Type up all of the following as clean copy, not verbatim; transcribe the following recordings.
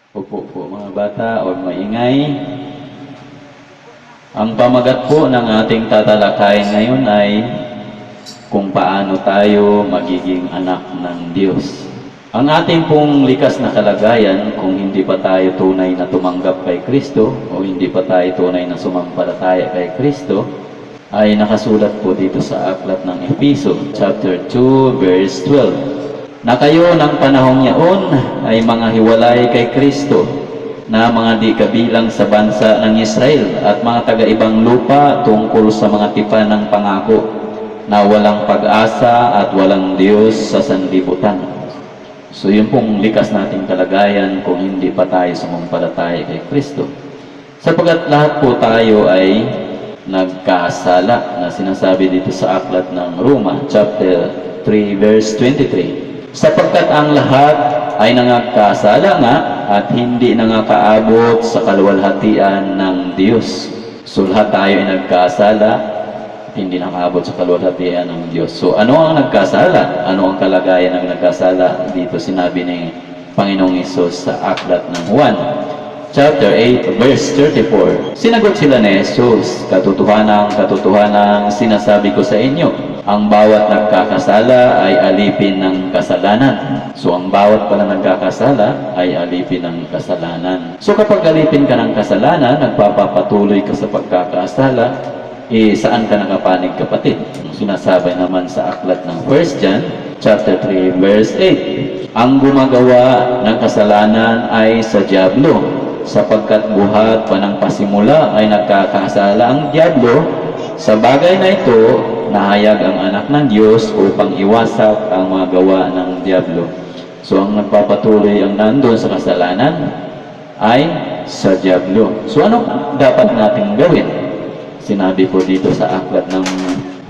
Upo po mga bata, huwag maingay. Ang pamagat po ng ating tatalakayin ngayon ay kung paano tayo magiging anak ng Diyos. Ang ating pong likas na kalagayan kung hindi pa tayo tunay na tumanggap kay Kristo o hindi pa tayo tunay na sumampalataya kay Kristo ay nakasulat po dito sa aklat ng Efeso, chapter 2, verse 12. Na kayo ng panahong yaon ay mga hiwalay kay Kristo, na mga di kabilang sa bansa ng Israel at mga taga-ibang lupa tungkol sa mga tipan ng pangako, na walang pag-asa at walang Diyos sa sanlibutan. So yun pong likas nating kalagayan kung hindi pa tayo sumampalataya kay Kristo. Sapagkat lahat po tayo ay nagkasala, na sinasabi dito sa aklat ng Roma, chapter 3, verse 23. Sapagkat ang lahat ay nangagkasala nga at hindi nangakaabot sa kaluwalhatian ng Diyos. So lahat tayo ay nagkasala at hindi nakaabot sa kaluwalhatian ng Diyos. So ano ang nagkasala? Ano ang kalagayan ng nagkasala? Dito sinabi ni Panginoong Hesus sa aklat ng Juan, chapter 8, verse 34. Sinagot sila ni Jesus, katotohanan sinasabi ko sa inyo, ang bawat nagkakasala ay alipin ng kasalanan. So, ang bawat pala nagkakasala ay alipin ng kasalanan. So, kapag alipin ka ng kasalanan, nagpapatuloy ka sa pagkakasala, saan ka nakapanig, kapatid? Sinasabi naman sa aklat ng 1 John, chapter 3, verse 8. Ang gumagawa ng kasalanan ay sa dyablo, sapagkat buhat pa ng pasimula ay nagkakasala ang dyablo. Sa bagay na ito, nahayag ang anak ng Diyos upang iwasak ang mga gawa ng dyablo. So, ang nagpapatuloy ang nandun sa kasalanan ay sa dyablo. So, ano dapat nating gawin? Sinabi po dito sa aklat ng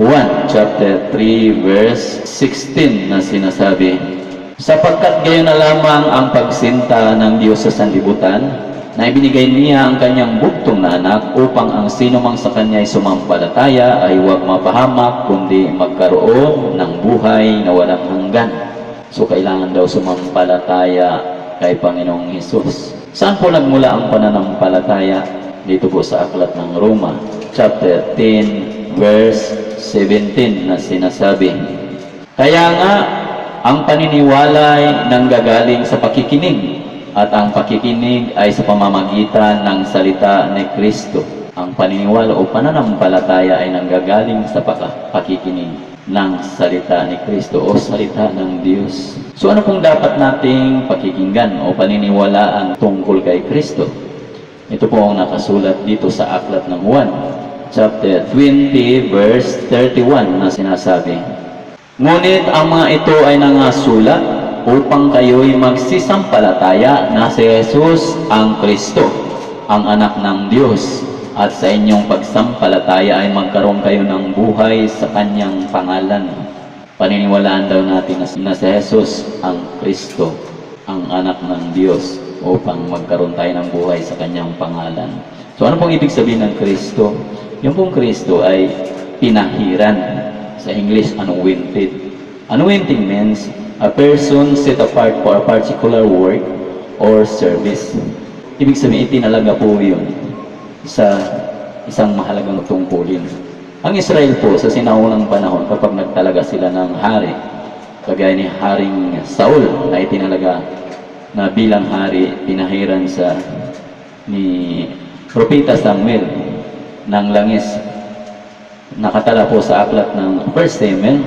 Juan, chapter 3, verse 16 na sinasabi, sapagkat gayon na lamang ang pagsinta ng Diyos sa sanlibutan, na ibinigay niya ang kanyang buktong na anak upang ang sino mang sa kanya ay sumampalataya ay huwag mapahamak kundi magkaroon ng buhay na walang hanggan. So kailangan daw sumampalataya kay Panginoong Hesus. Saan po nagmula ang pananampalataya? Dito po sa aklat ng Roma, chapter 10, verse 17 na sinasabi, kaya nga ang paniniwala ay nanggagaling sa pakikinig, at ang pakikinig ay sa pamamagitan ng salita ni Kristo. Ang paniniwala o pananampalataya ay nanggagaling sa pakikinig ng salita ni Kristo o salita ng Diyos. So ano pong dapat nating pakikinggan o paniniwalaan tungkol kay Kristo? Ito po ang nakasulat dito sa aklat ng Juan, chapter 20, verse 31 na sinasabi, ngunit ang mga ito ay nangasulat upang kayo'y magsisampalataya na si Jesus ang Kristo, ang anak ng Diyos, at sa inyong pagsampalataya ay magkaroon kayo ng buhay sa kanyang pangalan. Paniniwalaan daw natin na si Jesus ang Kristo, ang anak ng Diyos, upang magkaroon tayo ng buhay sa kanyang pangalan. So ano pong ibig sabihin ng Kristo? Yung pong Kristo ay pinahiran. Sa English, anointed. Anointing means a person set apart for a particular work or service. Ibig sabihin, itinalaga po yun sa isang mahalagang tungkulin. Ang Israel po, sa sinaunang panahon, kapag nagtalaga sila ng hari, kagaya ni Haring Saul, na itinalaga na bilang hari, pinahiran ni Propeta Samuel ng langis. Nakatala po sa aklat ng 1 Samuel,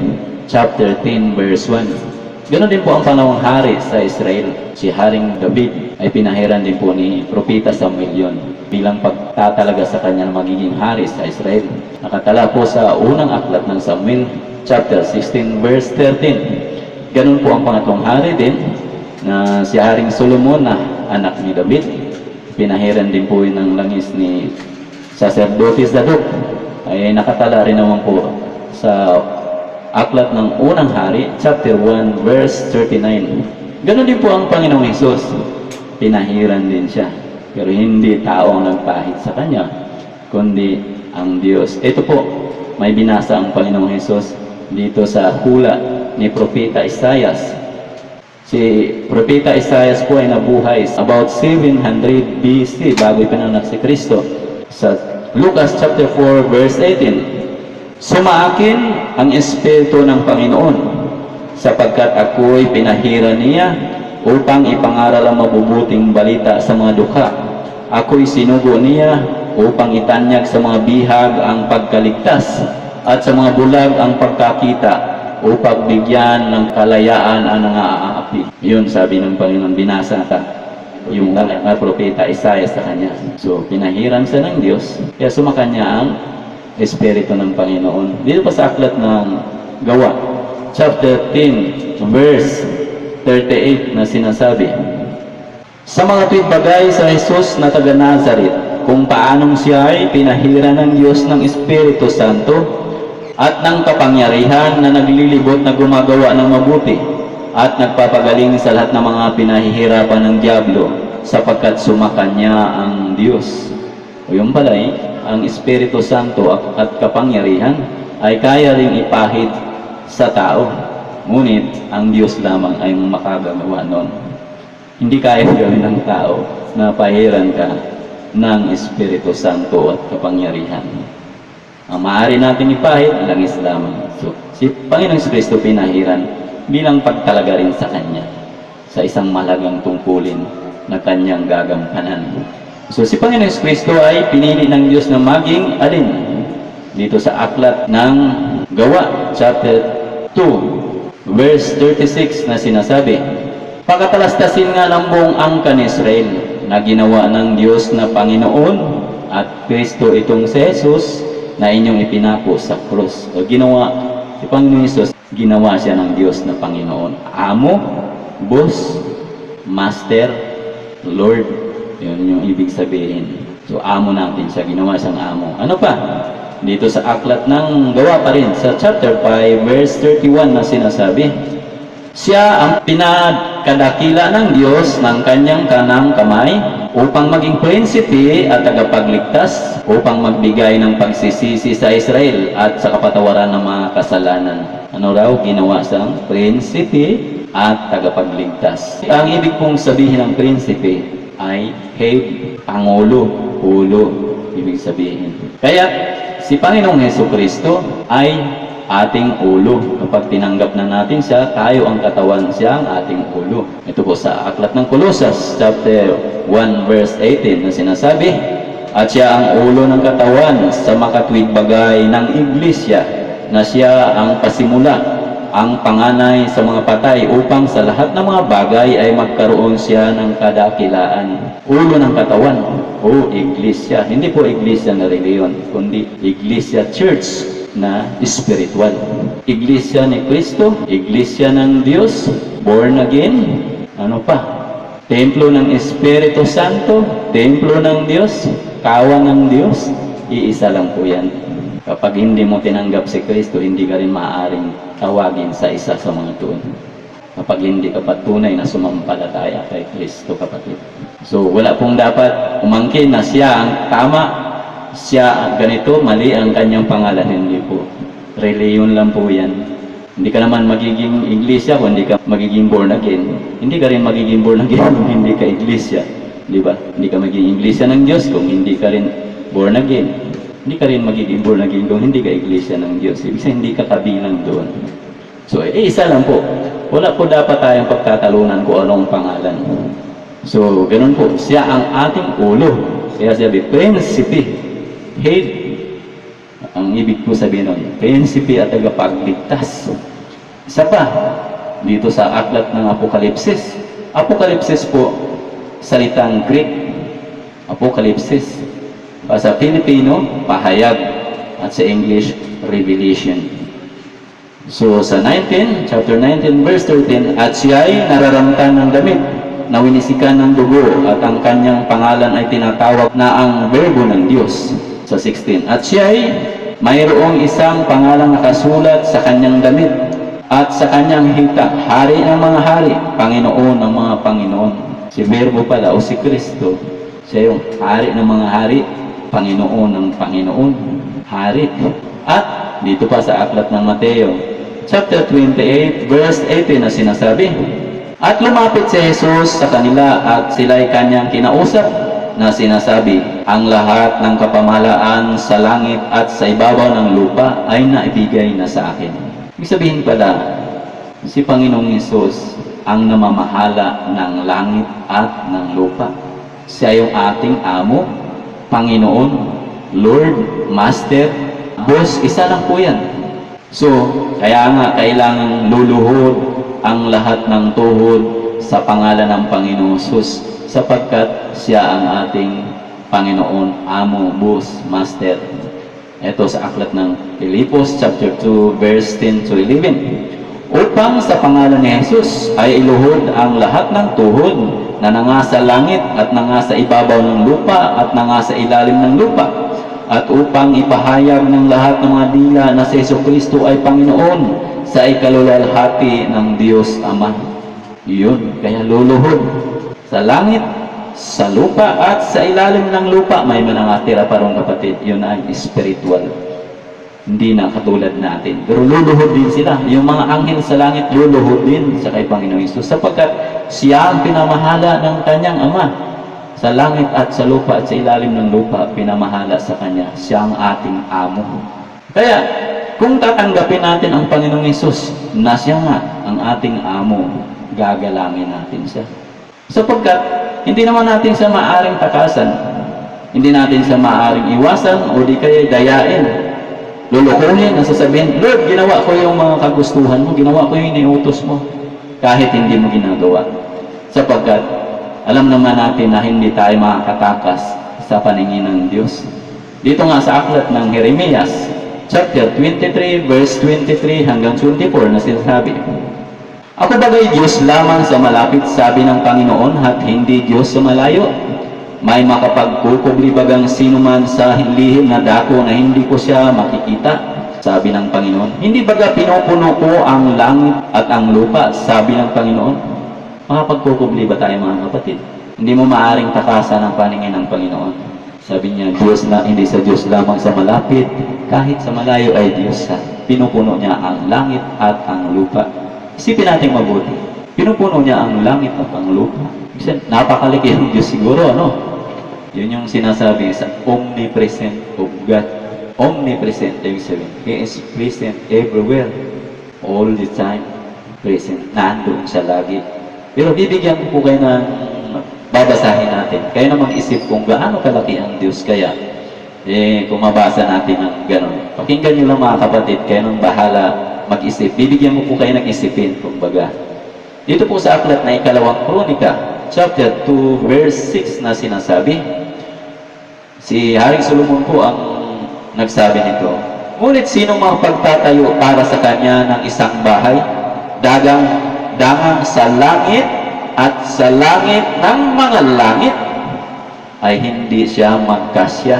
chapter 10, verse 1. Ganon din po ang panahong hari sa Israel. Si Haring David ay pinahiran din po ni Propeta Samuel yun bilang pagtatalaga sa kanya na magiging hari sa Israel. Nakatala po sa unang aklat ng Samuel, chapter 16, verse 13. Ganon po ang pangatlong hari din na si Haring Solomon na anak ni David. Pinahiran din po yun ng langis ni Sacerdotes Zadok. Ay nakatala rin naman po sa aklat ng unang hari, chapter 1, verse 39. Ganon din po ang Panginoong Hesus. Pinahiran din siya. Pero hindi tao ang nagpahid sa kanya, kundi ang Diyos. Ito po, may binasa ang Panginoong Hesus dito sa hula ni Propeta Isaias Si Propeta Isaias po ay nabuhay about 700 BC bago ipinanganak si Kristo. Sa Lucas chapter 4 verse 18, "Sumaakin ang Espiritu ng Panginoon, sapagkat ako'y pinahira niya upang ipangaral ang mabubuting balita sa mga dukha. Ako'y sinugo niya upang itanyag sa mga bihag ang pagkaligtas at sa mga bulag ang pagkakita, upang bigyan ng kalayaan ang nangaapi." Yun sabi ng Panginoon, binasa ka yung propeta Isaiah sa kanya. So, pinahiran siya ng Diyos, kaya sumakanya ang Espiritu ng Panginoon. Dito pa sa aklat ng Gawa, chapter 10, verse 38 na sinasabi, "Sa mga tuwid bagay sa Jesus na taga Nazaret, kung paanong siya ay pinahira ng Diyos ng Espiritu Santo at ng kapangyarihan na naglilibot na gumagawa ng mabuti at nagpapagaling sa lahat ng mga pinahihirapan ng diablo, sapagkat sumakanya ang Diyos." O yung pala'y, ang Espiritu Santo at kapangyarihan ay kaya ring ipahid sa tao. Ngunit, ang Diyos lamang ay makagagawa nun. Hindi kaya gawin ng tao na pahiran ka ng Espiritu Santo at kapangyarihan. Ang maaari natin ipahid, langis lamang. So, si Panginoong Kristo pinahiran bilang pagtalaga rin sa Kanya, sa isang malagang tungkulin na Kanyang gagampanan. So, si Panginoong Kristo ay pinili ng Diyos na maging alin? Dito sa aklat ng Gawa, chapter 2, verse 36 na sinasabi, "Pagkatalastasin nga ng buong angkan ni Israel na ginawa ng Diyos na Panginoon at Kristo itong si Jesus na inyong ipinako sa krus." O ginawa, si Panginoon Jesus, ginawa siya ng Diyos na Panginoon. Amo, boss, master, Lord. Yun yung ibig sabihin. So, amo natin siya. Ginawa siyang amo. Ano pa? Dito sa aklat ng Gawa pa rin, sa chapter 5, verse 31 na sinasabi, "Siya ang pinagkadakila ng Diyos ng kanyang kanang kamay upang maging prinsipe at tagapagligtas, upang magbigay ng pagsisisi sa Israel at sa kapatawaran ng mga kasalanan." Ano raw? Ginawa siyang prinsipe at tagapagligtas. Ang ibig pong sabihin ng prinsipe ay head, pangulo, ulo, ibig sabihin. Kaya, si Panginoong Hesukristo ay ating ulo. Kapag tinanggap na natin siya, tayo ang katawan, siya ang ating ulo. Ito po sa aklat ng Colossus, chapter 1, verse 18 na sinasabi, "At siya ang ulo ng katawan sa makatwid bagay ng iglesia, na siya ang pasimula, ang panganay sa mga patay, upang sa lahat ng mga bagay ay magkaroon siya ng kadakilaan." Ulo ng katawan, o iglesia. Hindi po iglesia na reliyon, kundi iglesia church na spiritual. Iglesia ni Kristo, iglesia ng Diyos, born again, ano pa? Templo ng Espiritu Santo, templo ng Diyos, kawan ng Diyos, iisa lang po yan. Kapag hindi mo tinanggap si Kristo, hindi ka rin maaaring tawagin sa isa sa mga tuon. Kapag hindi ka patunay na sumampalataya kay Kristo, kapatid. So, wala pong dapat umangkin na siya ang tama, siya ganito, mali ang kanyang pangalan. Hindi po. Reliyon lang po yan. Hindi ka naman magiging iglesia kung hindi ka magiging born again. Hindi ka rin magiging born again kung hindi ka iglesia. Di ba? Hindi ka magiging iglesia ng Diyos kung hindi ka rin born again. Hindi ka rin magiging born again kung hindi ka iglesia ng Diyos. Ibig sabihin, hindi ka kabilang doon. So, isa lang po. Wala po dapat tayong pagtatalunan kung anong pangalan. So, ganun po. Siya ang ating ulo. Kaya sabi, prinsipe, head. Ang ibig po sabihin nun, prinsipe at tagapagligtas. Isa pa, dito sa aklat ng Apokalipsis. Apokalipsis po, salitang Greek. Apokalipsis. Sa Filipino, pahayag. At sa English, revelation. So, sa chapter 19, verse 13, "At siya ay nararamtan ng damit, na winisikan ng dugo, at ang kanyang pangalan ay tinatawag na ang Berbo ng Diyos." Sa 16, "At siya ay mayroong isang pangalang nakasulat sa kanyang damit, at sa kanyang hita, Hari ng mga hari, Panginoon ng mga Panginoon." Si Berbo pala, o si Kristo, siya yung Hari ng mga hari, Panginoon ng Panginoon, Hari. At dito pa sa aklat ng Mateo, chapter 28, verse 18 na sinasabi, At lumapit si Jesus sa kanila at sila'y kanyang kinausap na sinasabi, ang lahat ng kapamahalaan sa langit at sa ibabaw ng lupa ay naibigay na sa akin. Ibig sabihin pala, si Panginoong Jesus ang namamahala ng langit at ng lupa. Siya yung ating amo, Panginoon, Lord, Master, Boss, isa lang po yan. So, kaya nga kailangan luluhod ang lahat ng tuhod sa pangalan ng Panginoong Jesus sapagkat siya ang ating Panginoon, Amo, Boss, Master. Ito sa aklat ng Filipos chapter 2 verse 10 to 11. Upang sa pangalan ni Jesus ay iluhod ang lahat ng tuhod na nangasa langit at nangasa ibabaw ng lupa at nangasa ilalim ng lupa, at upang ipahayag ng lahat ng mga dila na si Jesucristo ay Panginoon sa ikalulalhati ng Diyos Ama. Yun, kaya luluhod sa langit, sa lupa at sa ilalim ng lupa. May manangatira pa ron, kapatid. Yun ay spiritual. Hindi na katulad natin. Pero luluhod din sila. Yung mga anghel sa langit, luluhod din sa kay Panginoon Hesus. Sapagkat siya ang pinamahala ng kanyang Ama. Sa langit at sa lupa at sa ilalim ng lupa, pinamahala sa Kanya. Siya ang ating amo. Kaya, kung tatanggapin natin ang Panginoong Hesus, na siya nga ang ating amo, gagalangin natin siya. Sapagkat, hindi naman natin siya maaring takasan. Hindi natin siya maaring iwasan o di kaya dayain. Lulukuhin, nasasabihin, Lord, ginawa ko yung mga kagustuhan mo, ginawa ko yung iniutos mo, kahit hindi mo ginagawa. Sapagkat, alam naman natin na hindi tayo makakatakas sa paningin ng Diyos. Dito nga sa aklat ng Jeremias, chapter 23, verse 23 hanggang 24 na sinasabi, ako bagay Diyos lamang sa malapit, sabi ng Panginoon, at hindi Diyos sa malayo. May makapagkukubli bagang sino man sa lihim na dako na hindi ko siya makikita, sabi ng Panginoon. Hindi baga pinupuno ko ang langit at ang lupa, sabi ng Panginoon. Makapagkukubli ba tayo, mga kapatid? Hindi mo maaring takasan ang paningin ng Panginoon. Sabi niya, Diyos na hindi sa Diyos lamang sa malapit, kahit sa malayo ay Diyos sa. Pinupuno niya ang langit at ang lupa. Isipin natin mabuti. Pinupuno niya ang langit at ang lupa. Kasi napakalaki ang Diyos siguro, ano? Yun yung sinasabi sa omnipresent of God. Omnipresent, ibig sabihin, He is present everywhere. All the time. Present. Nandun siya lagi. Pero bibigyan ko po kayo ng babasahin natin. Kayo na mag-isip kung gaano kalaki ang Diyos. Kaya, kung mabasa natin ng gano'n. Pakinggan nyo lang, mga kapatid, kayo nang bahala mag-isip. Bibigyan mo po kayo ng isipin, kumbaga. Dito po sa aklat na ikalawang Kronika, chapter 2, verse 6 na sinasabi, si Haring Solomon po ang nagsabi nito, ngunit sino makapagtatayo para sa kanya ng isang bahay, dagang sa langit at sa langit ng mga langit ay hindi siya magkasya.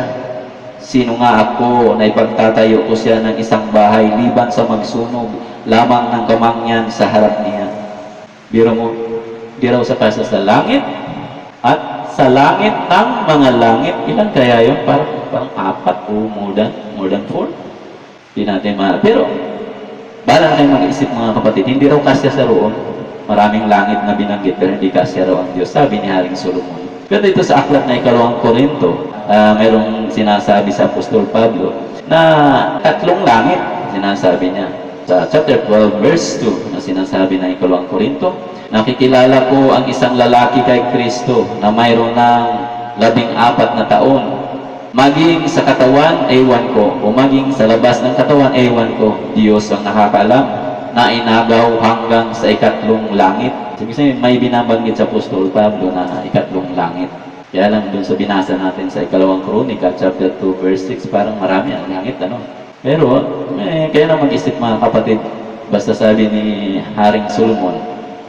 Sino nga ako na ipagtatayo ko siya ng isang bahay liban sa magsunog lamang ng kamangyan sa harap niya? Biro mo, di raw sa kasa sa langit at sa langit ng mga langit. Ilan kaya yun? Parang 4 o more than 4. Hindi natin pero bala na kayo mag-isip, mga kapatid, hindi raw kasya sa roon. Maraming langit na binanggit pero hindi kasya raw ang Diyos, sabi ni Haring Solomon. Pero dito sa aklat na ikalawang Korinto, mayroong sinasabi sa Apostol Pablo na 3 langit, sinasabi niya. Sa chapter 12, verse 2, na sinasabi na ikalawang Korinto, nakikilala ko ang isang lalaki kay Kristo na mayroon ng 14 na taon. Maging sa katawan, ewan ko. O maging sa labas ng katawan, ewan ko. Diyos ang nakakaalam, na inagaw hanggang sa 3 langit. Kasi may binabanggit sa Apostol Pablo na 3 langit. Kaya lang dun sa binasa natin sa ikalawang Kronika, chapter 2, verse 6, parang marami ang langit, ano? Pero, kaya na mag-isip, mga kapatid, basta sabi ni Haring Solomon,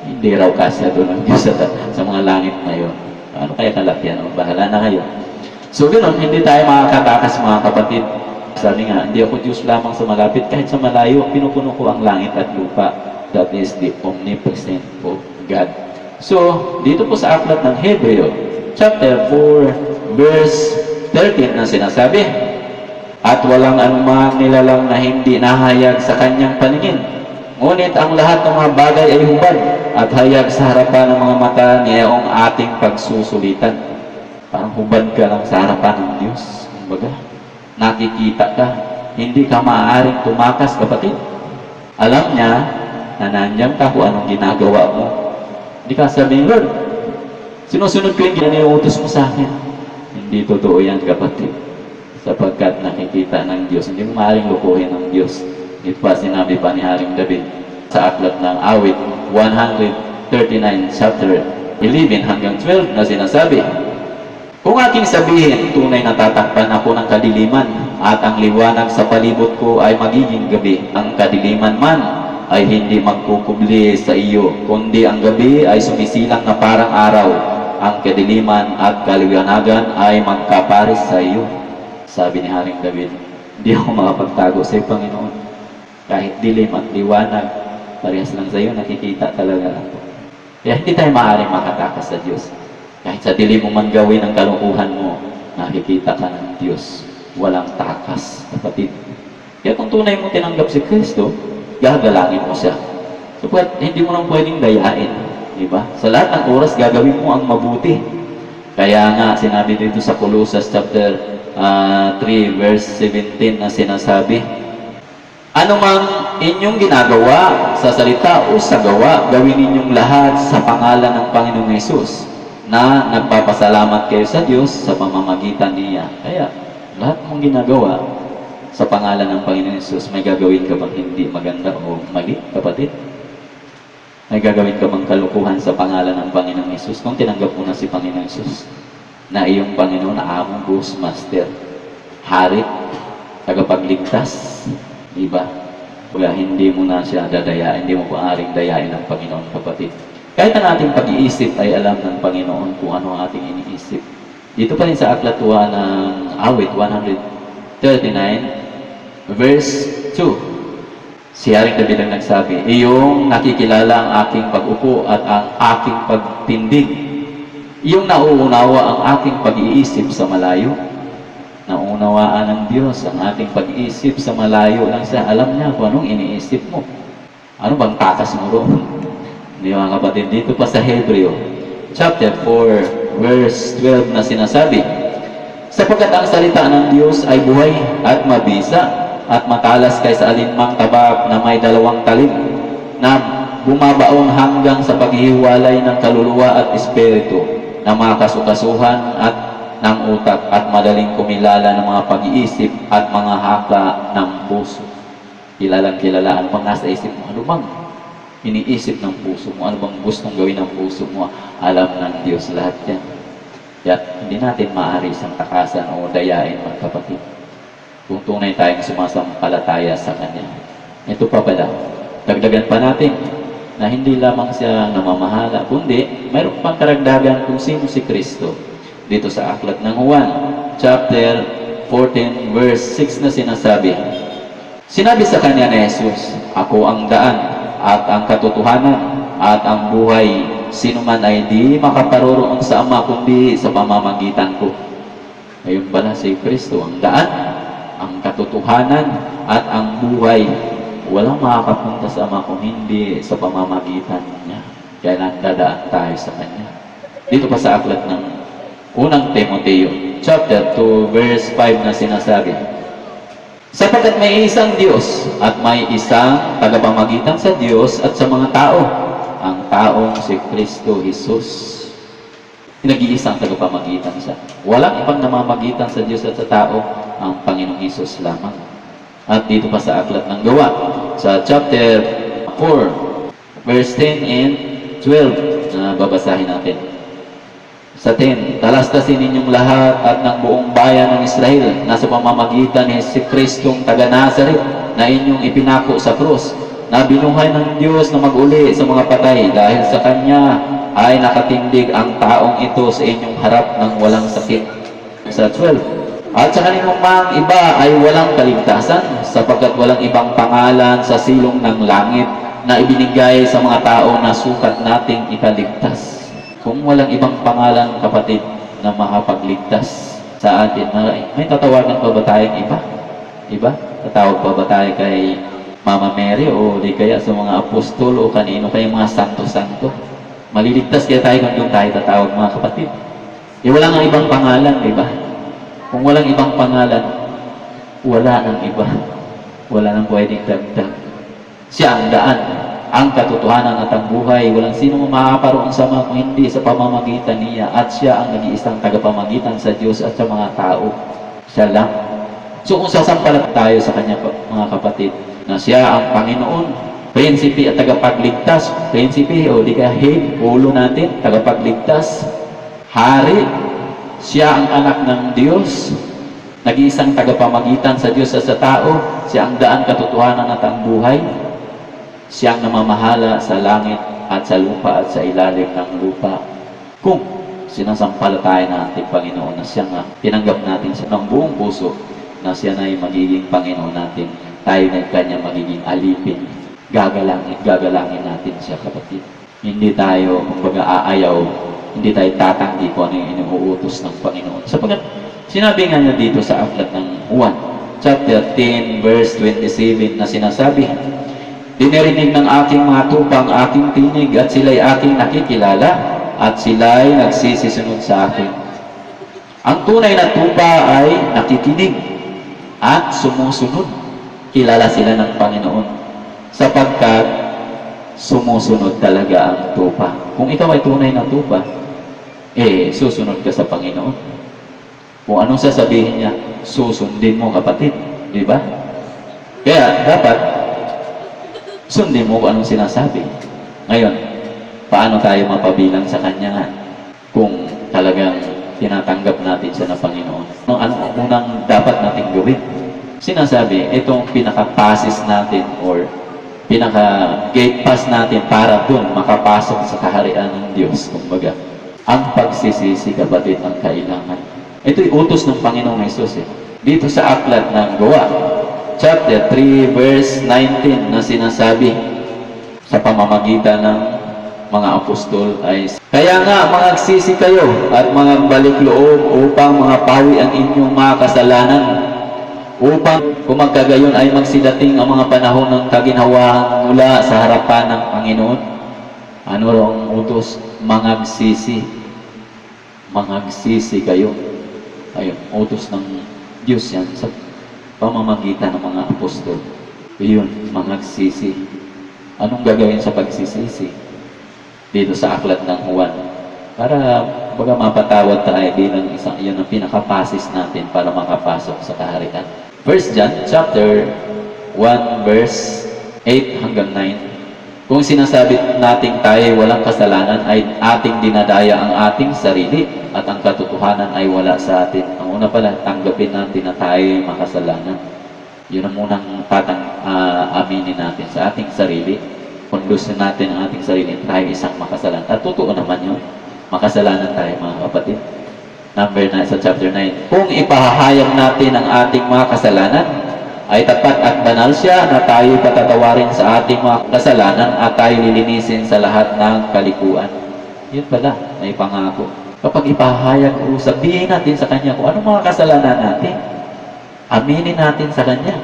hindi raw kasya doon ang Diyos sa mga langit na yun. Ano kaya kalaki, ano? Bahala na kayo. So, ganoon, hindi tayo makakatakas, mga kapatid. Sabi nga, hindi ako Diyos lamang sa malapit, kahit sa malayo, pinupuno ko ang langit at lupa. That is the omnipresent of God. So, dito po sa aklat ng Hebreo, chapter 4, verse 13 na sinasabi, at walang anumang nilalang na hindi nahayag sa kanyang paningin. Ngunit ang lahat ng mga bagay ay hubad at hayag sa harapan ng mga mata niyong ating pagsusulitan. Parang hubad ka lang sa harapan ng Diyos. Kumbaga, nakikita ka. Hindi ka maaaring tumakas, kapatid. Alam niya na nandiyan ka kung anong ginagawa mo. Hindi ka sabihin, Lord, sinusunod ko yung ginaniutos mo sa akin. Hindi totoo yan, kapatid. Sapagkat nakikita ng Diyos. Hindi mo maaaring lukuhin ng Diyos. Ito pa sinabi pa ni Haring David sa aklat ng awit 139 chapter 11 hanggang 12 na sinasabi, kung aking sabihin, tunay na tatakpan ako ng kadiliman at ang liwanag sa palibot ko ay magiging gabi. Ang kadiliman man ay hindi magkukubli sa iyo, kundi ang gabi ay sumisilang na parang araw. Ang kadiliman at kaliwanagan ay magkapares sa iyo. Sabi ni Haring David, hindi ako makapagtago sa iyo, Panginoon. Kahit dilim at liwanag, parehas lang sa iyo, nakikita talaga ako. Kaya hindi tayo maaaring makatakas sa Diyos. Kahit sa dilim mo man gawin ang kalukuhan mo, nakikita ka ng Diyos. Walang takas, kapatid. Kaya kung tunay mo tinanggap si Kristo, gagalangin mo siya. So, hindi mo nang pwedeng dayain. Diba? Sa lahat ng oras, gagawin mo ang mabuti. Kaya nga, sinabi dito sa Colossus chapter 3, verse 17 na sinasabi, ano mang inyong ginagawa sa salita o sa gawa, gawin ninyong lahat sa pangalan ng Panginoong Hesus, na nagpapasalamat kayo sa Diyos sa pamamagitan niya. Kaya, lahat mong ginagawa sa pangalan ng Panginoong Hesus, may gagawin ka bang hindi maganda o mali, kapatid? May gagawin ka bang kalukuhan sa pangalan ng Panginoong Hesus? Kung tinanggap mo na si Panginoong Hesus, na iyong Panginoon na among Ghost Master, Hari, tagapagligtas, diba? Kaya hindi mo na siya dadayain, hindi mo maaring dayain ng Panginoon, kapatid. Kahit ang ating pag-iisip ay alam ng Panginoon kung ano ang ating iniisip. Dito pa rin sa aklat ng awit 139, verse 2. Si Haring David ang nagsabi, iyong nakikilala ang aking pag-upo at ang aking pagtindig. Iyong nauunawa ang aking pag-iisip sa malayo. Naunawaan ng Diyos ang ating pag-iisip sa malayo lang siya. Alam niya kung anong iniisip mo. Ano bang takas mo roon? Hindi mga kapatid, dito pa sa Hebreo, chapter 4, verse 12 na sinasabi, sapagkat ang salita ng Diyos ay buhay at mabisa at matalas kaysa alinmang tabak na may dalawang talim na bumabaong hanggang sa paghihiwalay ng kaluluwa at espiritu, na mga kasukasuhan at ng utak at madaling kumilala ng mga pag-iisip at mga haka ng puso. Kilalang kilala, ano bang nasa isip mo? Ano bang iniisip ng puso mo? Ano bang gustong gawin ng puso mo? Alam ng Diyos lahat yan. Kaya hindi natin maaari isang takasan o dayain, mga kapatid, kung tunay tayong sumasampalataya sa Kanya. Ito pa pala, dagdagan pa natin na hindi lamang siya namamahala, kundi mayroon pang karagdagan kung sino si Kristo. Dito sa aklat ng Juan, chapter 14, verse 6 na sinasabi, sinabi sa Kanya ni Jesus, ako ang daan at ang katotohanan at ang buhay. Sino man ay di makaparoroon sa Ama kundi sa pamamagitan ko. Ayun pala si Kristo, ang daan, ang katotohanan at ang buhay. Walang makakapunta sa Ama kung hindi sa pamamagitan niya. Kaya nandadaan tayo sa Kanya. Dito pa sa aklat ng unang Timoteo, chapter 2, verse 5 na sinasabi, sapagkat may isang Diyos at may isang tagapamagitan sa Diyos at sa mga tao, ang taong si Kristo Jesus. Nag-iisang tagapamagitan siya. Walang ibang namamagitan sa Diyos at sa tao, ang Panginoong Jesus lamang. At dito pa sa aklat ng Gawa, sa chapter 4, verse 10 and 12, na babasahin natin. Sa 10, talastasin ninyong lahat at ng buong bayan ng Israel na sa pamamagitan ni si Kristong taga Nazaret na inyong ipinako sa krus, na binuhay ng Diyos na mag-uli sa mga patay, dahil sa Kanya ay nakatindig ang taong ito sa inyong harap ng walang sakit. Sa 12, at sa kaninong mang iba ay walang kaligtasan, sapagkat walang ibang pangalan sa silong ng langit na ibinigay sa mga tao na sukat nating ikaligtas. Kung walang ibang pangalan, kapatid, na makapagligtas sa atin, may tatawagan pa ba tayong iba? Iba? Tatawag pa ba tayo kay Mama Mary o di kaya sa mga apostol o kanino kayong mga santo-santo. Maliligtas kaya tayo kung doon tayo tatawag, mga kapatid. Wala nga ibang pangalan, di ba? Kung walang ibang pangalan, wala nang iba. Wala nang pwedeng dagdag. Siya ang daan, ang katotohanan at ang buhay. Walang sino makakaroon sa mga kung hindi sa pamamagitan niya. At siya ang nag-iisang tagapamagitan sa Diyos at sa mga tao. Siya lang. So kung sasampalat tayo sa Kanya, mga kapatid, na siya ang Panginoon, prinsipe at tagapagligtas, prinsipe o di kaya head, ulo natin, tagapagligtas, hari, siya ang anak ng Diyos, nag-iisang tagapamagitan sa Diyos at sa tao, siya ang daan, katotohanan at ang buhay, siya ang namamahala sa langit at sa lupa at sa ilalim ng lupa. Kung sinasampalataya natin Panginoon na siya nga, tinanggap natin siya ng buong puso, na siya na ay magiging Panginoon natin, tayo na Kanya magiging alipin. Gagalangin natin siya, kapatid. Hindi tayo, kumbaga, aayaw, hindi tayo tatanggi kung ano yung inuutos ng Panginoon. Sapagkat, sinabi nga niya dito sa aklat ng Juan, chapter 10, verse 27, na sinasabi, dinirinig ng aking mga tupa ang aking tinig, at sila'y aking nakikilala, at sila'y nagsisisunod sa akin. Ang tunay na tupa ay nakikinig at sumusunod. Kilala sila ng Panginoon sapagkat sumusunod talaga ang tupa. Kung ikaw ay tunay na tupa, susunod ka sa Panginoon. Kung anong sasabihin niya, susundin mo, kapatid. Di ba? Kaya dapat sundin mo kung anong sinasabi. Ngayon, paano tayo mapabilang sa Kanya nga kung talagang tinatanggap natin siya na Panginoon? Ano unang dapat nating gawin? Sinasabi, itong pinaka-passes natin or pinaka-gate pass natin para dun makapasok sa kaharian ng Diyos. Kumbaga, ang pagsisisi, kapatid, ang kailangan. Ito'y utos ng Panginoong Hesus. Dito sa aklat ng Gawa, chapter 3, verse 19, na sinasabi sa pamamagitan ng mga apostol ay, kaya nga, magsisi kayo at magbalik loob upang mapawi ang inyong mga kasalanan, upang kung magkagayon ay magsidating ang mga panahon ng kaginhawaan mula sa harapan ng Panginoon. Ano ang utos? Mangagsisi. Mangagsisi kayo. Ayun, utos ng Diyos yan sa pamamagitan ng mga apostol. Ayun, mangagsisi. Anong gagawin sa pagsisisi? Dito sa aklat ng Juan. Para baga mapatawad tayo bilang isang, yun ang pinakapasis natin para makapasok sa kaharian. 1 John chapter 1 verse 8 hanggang 9. Kung sinasabi nating tayo walang kasalanan, ay ating dinadaya ang ating sarili at ang katotohanan ay wala sa atin. Ang una pala, tanggapin natin na tayo ay makasalanan. Yun ang munang aminin natin sa ating sarili. Kundusin natin ang ating sarili, tayo isang makasalanan. At totoo naman yun. Makasalanan tayo, mga kapatid. Number 9 sa chapter 9. Kung ipahahayag natin ang ating mga kasalanan, ay tapat at banal siya na tayo patatawarin sa ating mga kasalanan at tayo lilinisin sa lahat ng kalikuan. Yun pala, may pangako. Kapag ipahayag o sabihin natin sa Kanya kung anong mga kasalanan natin, aminin natin sa Kanya.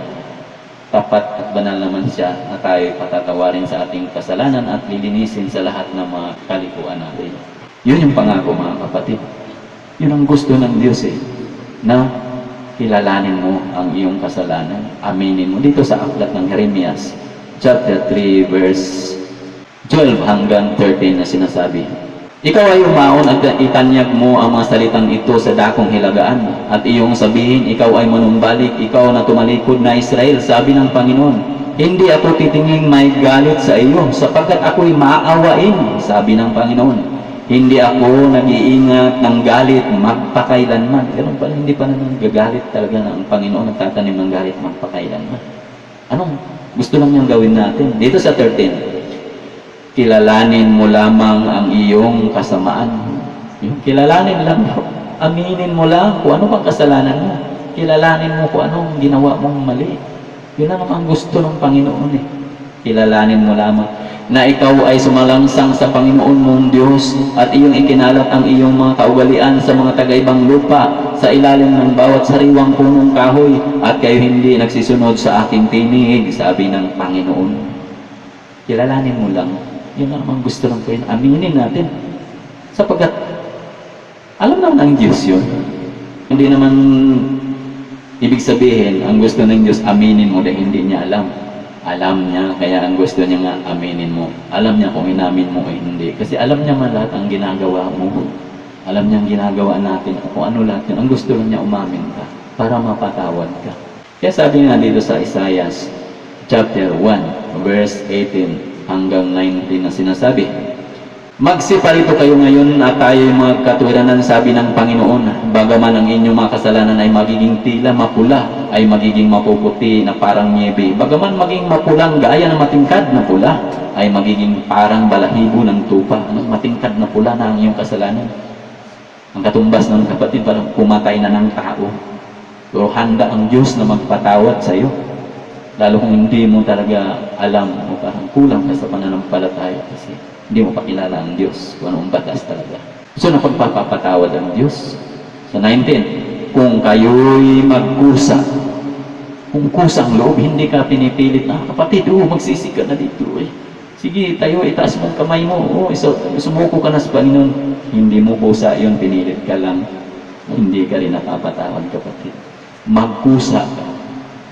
Tapat at banal naman siya na tayo patatawarin sa ating kasalanan at lilinisin sa lahat ng mga kalikuan natin. Yun yung pangako, mga kapatid. Yun ang gusto ng Diyos na kilalanin mo ang iyong kasalanan. Aminin mo. Dito sa aklat ng Jeremias, chapter 3, verse 12 hanggang 13 na sinasabi, ikaw ay umaon at itanyag mo ang mga salitang ito sa dakong hilagaan at iyong sabihin, ikaw ay manumbalik, ikaw na tumalikod na Israel, sabi ng Panginoon, hindi ako titinging may galit sa iyo sapagkat ako'y maaawain, sabi ng Panginoon. Hindi ako nag-iingat ng galit magpakailanman. Ganun pala, hindi pa naman gagalit talaga ng Panginoon, nagtatanim ng galit magpakailanman. Anong gusto lang niyang gawin natin? Dito sa 13, kilalanin mo lamang ang iyong kasamaan. Yung kilalanin lang mo. Aminin mo lang kung ano bang kasalanan mo. Kilalanin mo kung anong ginawa mong mali. Yun lang ang gusto ng Panginoon. Kilalanin mo lamang. na ikaw ay sumalangsang sa Panginoon mong Diyos at iyong ikinalat ang iyong mga kaugalian sa mga taga-ibang lupa sa ilalim ng bawat sariwang punong kahoy at kayo hindi nagsisunod sa aking tinig, sabi ng Panginoon. Kilalanin mo lang, yun ang gusto ng Panginoon. Aminin natin. Sapagkat alam naman ng Diyos yun. Hindi naman ibig sabihin, ang gusto ng Diyos, aminin mo dahil hindi niya alam. Alam niya, kaya ang gusto niya nga, aminin mo. Alam niya kung inamin mo o hindi. Kasi alam niya man lahat ang ginagawa mo. Alam niya ang ginagawa natin, kung ano lahat yun. Ang gusto lang niya, umamin ka para mapatawad ka. Kaya sabi nga dito sa Isaiah chapter 1, verse 18 hanggang 19 na sinasabi, magsiparito kayo ngayon at tayo'y magkatwiranan, sabi ng Panginoon. Bagaman ang inyong mga kasalanan ay magiging tila mapula, ay magiging mapuputi na parang niebe. Bagaman maging mapulang gaya ng matingkad na pula, ay magiging parang balahibo ng tupa. Anong matingkad na pula na ang iyong kasalanan? Ang katumbas ng kapatid, parang pumatay na ng tao. Pero handa ang Diyos na magpatawad sa iyo. Lalo kung hindi mo talaga alam o parang kulang ka sa pananampalataya kasi hindi mo pakilala ang Diyos kung anong batas talaga. So, napagpapatawad ang Diyos. Sa 19, kung kayo'y magkusa, kung kusang loob, hindi ka pinipilit na, kapatid, magsisi ka na dito eh. Sige, tayo, itaas mo ang kamay mo. Sumuko ka na sa Panginoon. Hindi mo kusa yun, pinilit ka lang. Hindi ka rin napapatawad, kapatid. Magkusa ka.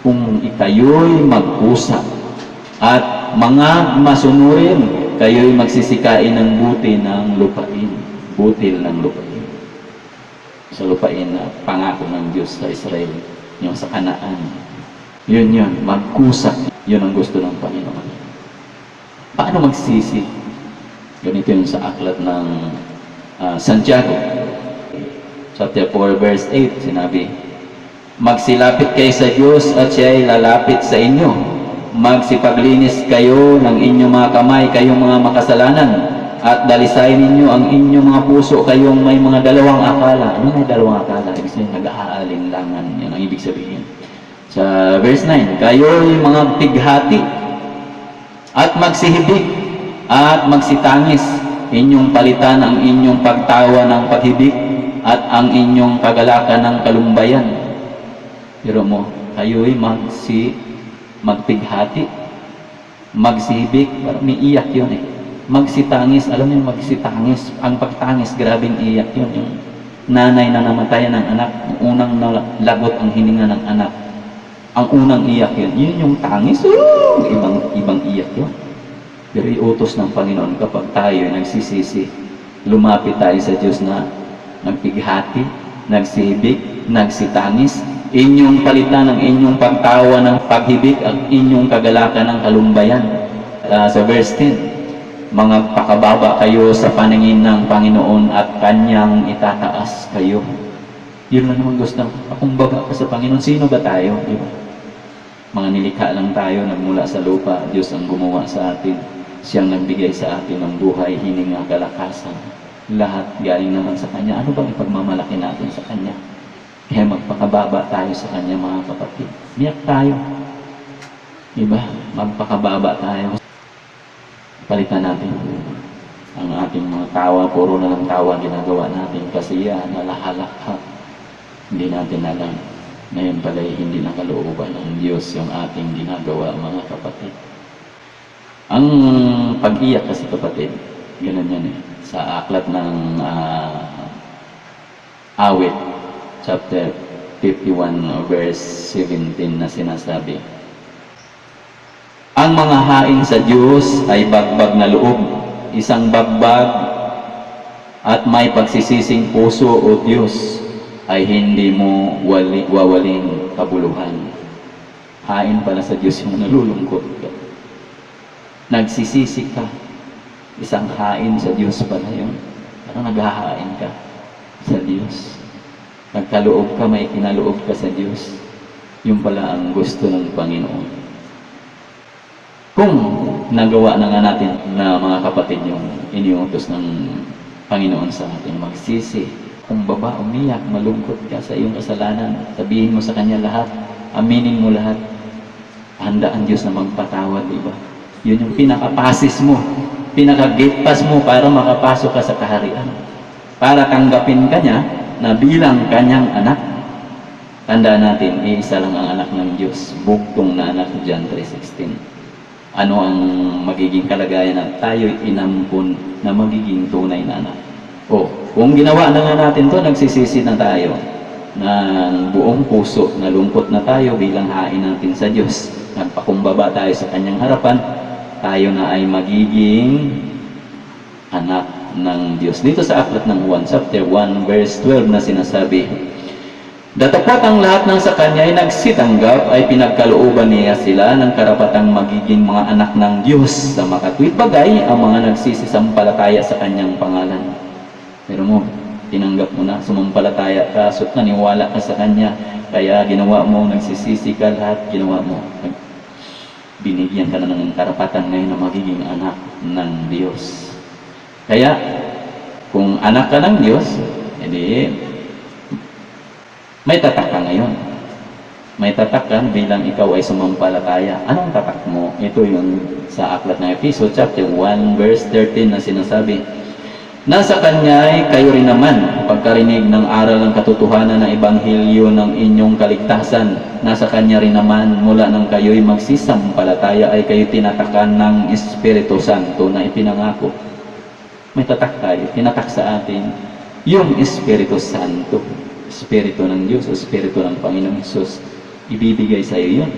Kung ikayo'y magkusa at mga masunurin, kayo'y magsisikain ng buti ng lupain. Butil ng lupain. Sa lupain na pangako ng Diyos sa Israel, yung sa Kanaan. Yun, magkusa. Yun ang gusto ng Panginoon. Paano magsisi? Ganito yung sa aklat ng Santiago. Chapter 4, verse 8, sinabi, magsilapit kayo sa Diyos at siya'y lalapit sa inyo. Magsipaglinis kayo ng inyong mga kamay, kayong mga makasalanan, at dalisayin ninyo ang inyong mga puso, kayong may mga dalawang akala. Ano may dalawang akala? Ibig sabihin, nag-aalinlangan. Yan ang ibig sabihin. Sa verse 9, kayo'y mga pighati, at magsihibig, at magsitangis. Inyong palitan ang inyong pagtawa ng paghibig, at ang inyong kagalakan ng kalumbayan. Pero mo, kayo'y magpighati, magsibig, parang may iyak yun eh. Magsitangis, alam niyo magsitangis, ang pagtangis, grabing iyak yun. Yung nanay na namatayan ng anak, unang lagot ang hininga ng anak, ang unang iyak yun. Yun yung tangis, ibang iyak yun. Pero iutos ng Panginoon kapag tayo nagsisisi, lumapit tayo sa Diyos na nagpighati, nagsibig, nagsitangis, inyong palitan ang inyong pagtawa ng paghibig at inyong kagalakan ng kalumbayan. Sa verse 10, mga pakababa kayo sa paningin ng Panginoon at Kanyang itataas kayo. Yun lang naman gusto ng pakumbaba ka sa Panginoon. Sino ba tayo? Diba? Mga nilikha lang tayo, nagmula sa lupa. Diyos ang gumawa sa atin. Siyang nagbigay sa atin ng buhay, hininga, kalakasan. Lahat galing naman sa Kanya. Ano bang ipagmamalaki natin sa Kanya? Kaya magpakababa tayo sa Kanya, mga kapatid. Miyak tayo. Diba? Magpakababa tayo. Palitan natin ang ating mga tawa. Puro na lang tawa ginagawa natin. Kasi yan, nalahalakha. Hindi natin alam. Ngayon pala hindi nakalooban ng Diyos yung ating ginagawa, mga kapatid. Ang pag-iyak kasi, kapatid, ganun yan eh. Sa aklat ng Awit, chapter 51, verse 17 na sinasabi, ang mga hain sa Diyos ay bagbag na loob, isang bagbag at may pagsisising puso, o Diyos, ay hindi mo wawaling kabuluhan. Hain pala sa Diyos yung nalulungkot ka. Nagsisisi ka. Isang hain sa Diyos pala yun. Parang naghahain ka sa Diyos. Nagkaloob ka, may kinaloob ka sa Diyos. Yung pala ang gusto ng Panginoon. Kung nagawa na nga natin na, mga kapatid, yung iniutos ng Panginoon sa atin, magsisi, kumbaba, umiyak, malungkot ka sa iyong kasalanan, sabihin mo sa Kanya lahat, aminin mo lahat, handa ang Diyos na magpatawad, diba? Yun yung pinaka-passes mo, pinaka-gate pass mo para makapasok ka sa kaharian. Para tanggapin ka niya na bilang kanyang anak. Tandaan natin, iisa lang ang anak ng Diyos, buktong na anak, John 3:16. Ano ang magiging kalagayan na tayo'y inampun na magiging tunay na anak? O, kung ginawa na nga natin to, nagsisisi na tayo ng buong puso, nalungkot na tayo bilang hain natin sa Diyos. Nagpakumbaba tayo sa kanyang harapan, tayo na ay magiging anak ng Diyos. Dito sa aklat ng Juan, chapter 1, verse 12 na sinasabi, "Datapwat ang lahat ng sa kanya ay nagsitanggap ay pinagkalooban niya sila ng karapatang magiging mga anak ng Diyos sa makatwid bagay ang mga nagsisisampalataya sa kanyang pangalan." Pero mo, tinanggap mo na, sumampalataya ka, naniwala ka sa kanya, kaya ginawa mo, nagsisisi ka, lahat ginawa mo. Binigyan ka na ng karapatan ngayon na magiging anak ng Diyos. Kaya, kung anak ka ng Diyos, edi may tatak ka ngayon. May tatak ka bilang ikaw ay sumampalataya. Anong tatak mo? Ito yung sa aklat ng Efeso, chapter 1, verse 13 na sinasabi, "Nasa Kanya ay kayo rin naman, pagkarinig ng aral ng katotohanan ng Ebanghelyo ng inyong kaligtasan. Nasa Kanya rin naman, mula nang kayo'y magsisampalataya ay kayo tinatakan ng Espiritu Santo na ipinangako." May tatak tayo, tinatak sa atin yung Espiritu Santo. Espiritu ng Diyos, Espiritu ng Panginoong Hesus. Ibibigay sa iyo yun.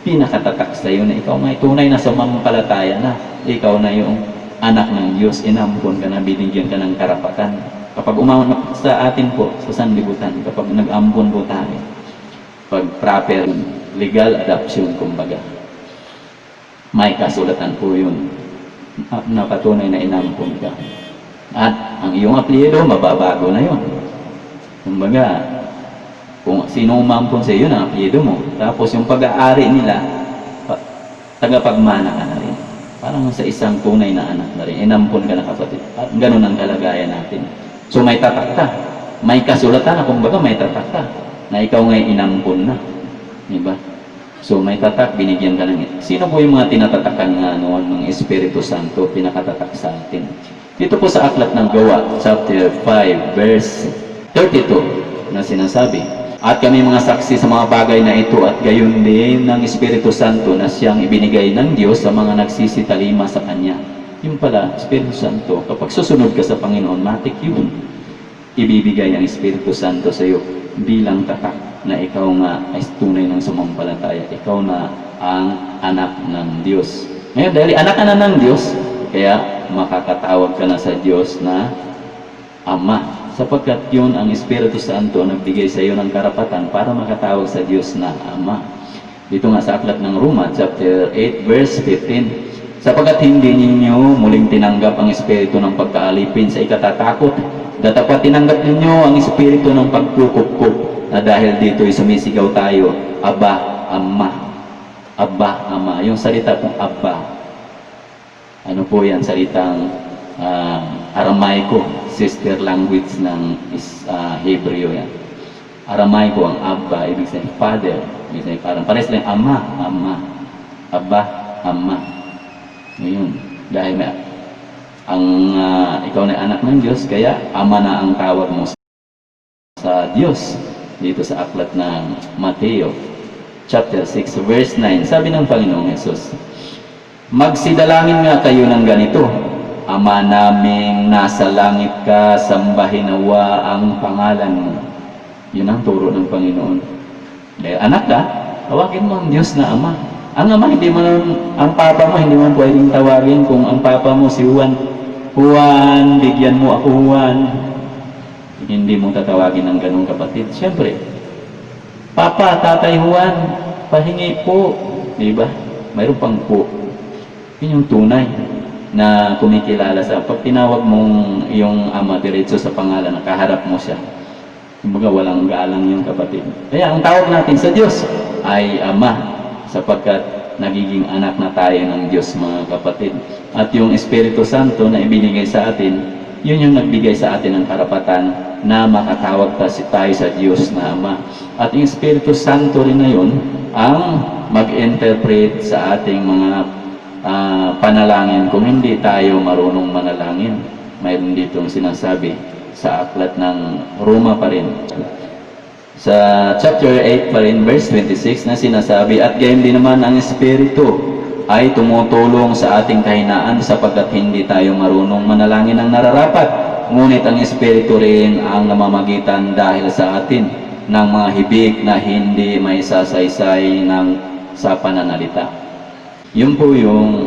Pinakatatak sa iyo na ikaw may tunay na sumampalataya na. Ikaw na yung anak ng Diyos, inampon ka na, binigyan ka ng karapatan. Kapag umawat sa atin po, sa sanlibutan, kapag nag-ampon po tayo, pag proper legal adoption, kumbaga, may kasulatan po yun. Napatunay na inampon ka. At ang iyong apelyido, mababago na yun. Kumbaga, kung sino umampon sa iyo, ang apelyido mo. Tapos yung pag-aari nila, tagapagmana ka na rin. Parang sa isang tunay na anak na rin. Inampon ka na, kapatid. At ganun ang kalagayan natin. So may tatak ka. May kasulatan na, kumbaga may tatak ka. Na ikaw ngayon inampon na. Diba? So may tatak, binigyan ka ng... Sino po yung mga tinatatakan ng Espiritu Santo, pinakatatak sa atin? Dito po sa aklat ng Gawa, chapter 5, verse 32, na sinasabi, "At kami mga saksi sa mga bagay na ito at gayon din ng Espiritu Santo na siyang ibinigay ng Diyos sa mga nagsisitalima sa Kanya." Yung pala, Espiritu Santo, kapag susunod ka sa Panginoon, matik yun. Ibibigay ang Espiritu Santo sa iyo bilang tatak na ikaw nga ay tunay ng sumampalataya. Ikaw na ang anak ng Diyos. Ngayon, dahil anak ka na ng Diyos, kaya makakatawag ka na sa Diyos na Ama. Sapagkat yun ang Espiritu Santo nagbigay sa iyo ng karapatan para makatawag sa Diyos na Ama. Dito nga sa aklat ng Roma, chapter 8, verse 15, "Sapagkat hindi ninyo muling tinanggap ang Espiritu ng pagkaalipin sa ikatatakot, datapwat tinanggap ninyo ang Espiritu ng pagkukupkup, na dahil dito'y sumisigaw tayo, Aba, Ama." Aba, Ama. Yung salita kong Aba, ano po yan? Salitang Aramaiko, sister language ng Hebreo yan. Aramaiko, ang Abba, ibig sabihin father, ibig sabihin parang pares lang Ama, Ama, Aba, Ama. Ngayon, dahil ikaw na anak ng Diyos, kaya Ama na ang tawag mo sa Diyos. Dito sa aklat ng Mateo, chapter 6, verse 9, sabi ng Panginoong Hesus, "Magsidalangin nga kayo ng ganito, Ama naming nasa langit ka, sambahin nawa ang pangalan mo." Yun ang turo ng Panginoon. Dahil anak ka, tawagin mo ang Diyos na Ama. Ang Ama, hindi mo ang Papa mo, hindi mo pwedeng tawagin kung ang Papa mo si Juan. Juan, bigyan mo ako Juan. Hindi mo tatawagin ng ganong kapatid. Siyempre, Papa, Tatay Juan, pahingi po. Diba? Mayroon pang po. Yun yung tunay na kumikilala sa pag tinawag mong iyong Ama diretso sa pangalan, nakaharap mo siya. Kumbaga walang galang yung kapatid. Kaya ang tawag natin sa Diyos ay Ama, sapagkat nagiging anak na tayo ng Diyos, mga kapatid. At yung Espiritu Santo na ibinigay sa atin, yun yung nagbigay sa atin ng karapatan na makatawag tayo sa Diyos na Ama. At yung Espiritu Santo rin na yun ang mag-interpret sa ating mga panalangin kung hindi tayo marunong manalangin. Mayroon ditong sinasabi sa aklat ng Roma pa rin. Sa chapter 8 pa rin, verse 26 na sinasabi, at gayon din naman ang Espiritu ay tumutulong sa ating kahinaan sapagkat hindi tayo marunong manalangin ng nararapat. Ngunit ang Espiritu rin ang namamagitan dahil sa atin ng mga hibik na hindi may sasaysay sa pananalita. Yun po yung,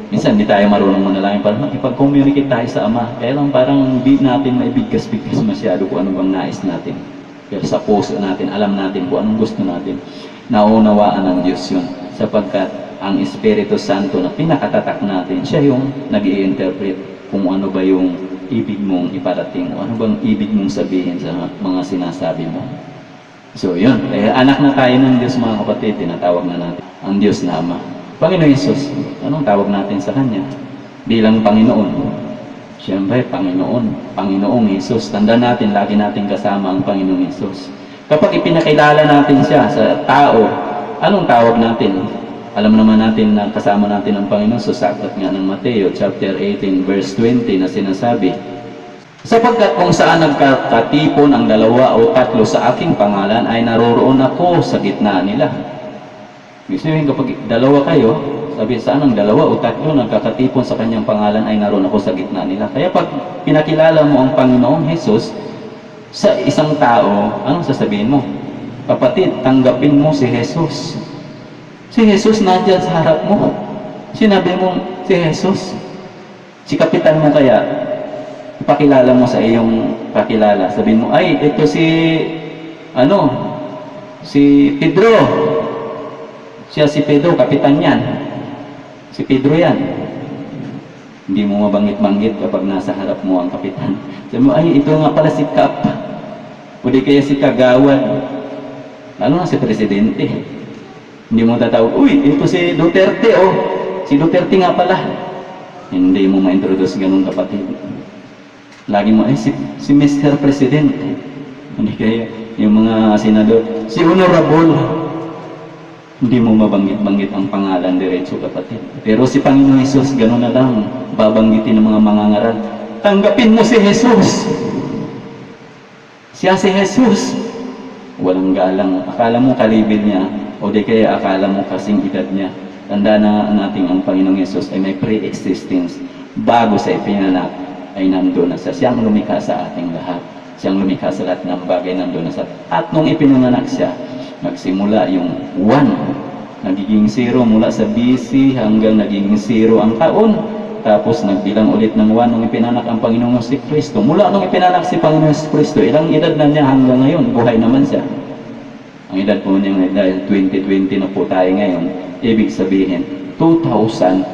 minsan hindi tayo marunong manalangin para makipag-communicate tayo sa Ama. Kaya lang parang hindi natin maibigkas-bigkas masyado kung ano bang nais natin. Pero sa puso natin, alam natin kung anong gusto natin. Naunawaan ng Diyos yun. Sapagkat ang Espiritu Santo na pinakatatak natin, siya yung nag-i-interpret kung ano ba yung ibig mong iparating, o ano bang ibig mong sabihin sa mga sinasabi mo. So yun, anak na tayo ng Diyos mga kapatid, tinatawag na natin ang Diyos na Ama. Panginoon Jesus, anong tawag natin sa Kanya? Bilang Panginoon. Siyempre, Panginoong Jesus. Tandaan natin, lagi natin kasama ang Panginoong Jesus. Kapag ipinakilala natin siya sa tao, anong tawag natin? Alam naman natin na kasama natin ang Panginoon sa aklat nga ng Mateo, chapter 18, verse 20 na sinasabi, sapagkat kung saan nagkatipon ang 2 o 3 sa aking pangalan, ay naroroon ako sa gitna nila. Ibig sabihin, kapag 2 kayo, sabi saan ang 2 o 3 nagkakatipon sa kanyang pangalan, ay naroon ako sa gitna nila. Kaya pag pinakilala mo ang Panginoong Jesus sa isang tao, anong sasabihin mo? Kapatid, tanggapin mo si Jesus. Si Jesus nandiyan sa harap mo. Sinabi mo, si Jesus. Si kapitan mo kaya, ipakilala mo sa iyong kakilala. Sabihin mo, ay, ito si Pedro. Siya si Pedro, kapitan yan. Si Pedro yan. Hindi mo mabanggit-banggit kapag nasa harap mo ang kapitan. Sabi mo, ay, ito nga pala si Kap. O di kaya si Kagawad. Lalo na si Presidente. Hindi mo tatawag, uy, ito si Duterte, oh. Si Duterte nga pala. Hindi mo ma-introduce ganun kapatid. Lagi mo, ay, si Mr. President. Hindi kaya yung mga senador, si Honorable. Hindi mo mabanggit-banggit ang pangalan diretso kapatid. Pero si Panginoon Jesus, gano'n na lang, babanggitin ng mga mangangaral. Tanggapin mo si Jesus. Siya si Jesus. Walang galang. Akala mo kalibil niya, o di kaya akala mo kasing edad niya. Tandaan na natin ang Panginoong Jesus ay may pre-existence. Bago sa ipinanak, ay nandoon na siya. Siyang lumikha sa ating lahat. Siyang lumikha sa lahat ng bagay, nandoon na siya. At nung ipinanganak siya, nagsimula yung 1, nagiging 0 mula sa BC hanggang nagiging 0 ang taon. Tapos nagbilang ulit ng 1 nung ipinanak ang Panginoong si Kristo. Mula nung ipinanak si Panginoong si Kristo, ilang edad na niya hanggang ngayon? Buhay naman siya. Ang edad po niya dahil 2020 na po tayo ngayon, ibig sabihin 2,120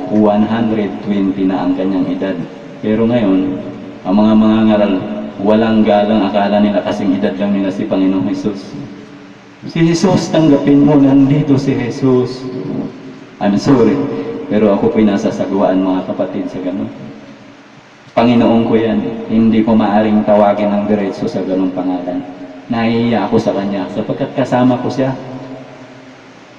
na ang kanyang edad. Pero ngayon, ang mga mangangaral, walang galang, akala nila kasing edad lang nila si Panginoong Jesus. Si Jesus, tanggapin mo, nandito si Jesus. I'm sorry, pero ako po'y nasasagwaan mga kapatid sa ganun. Panginoon ko yan, hindi ko maaring tawagin ng diretso sa ganung pangalan. Nahihiya ako sa Kanya, sapagkat kasama ko siya.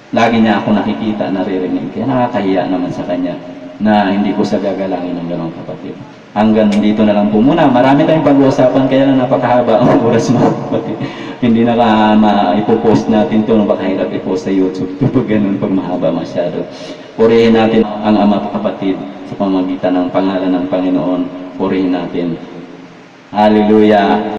Lagi niya ako nakikita, naririnig. Kaya nakakahiya naman sa Kanya na hindi ko siya gagalangin ng ganung kapatid. Hanggang dito na lang po muna. Marami tayong pag-uusapan, kaya lang napakahaba ang oras mo kapatid. Hindi na ipopost natin ito, napakahirap ipost sa YouTube. Pag ganun, pag mahaba masyado. Purihin natin ang Ama kapatid sa pamamagitan ng pangalan ng Panginoon. Purihin natin. Hallelujah!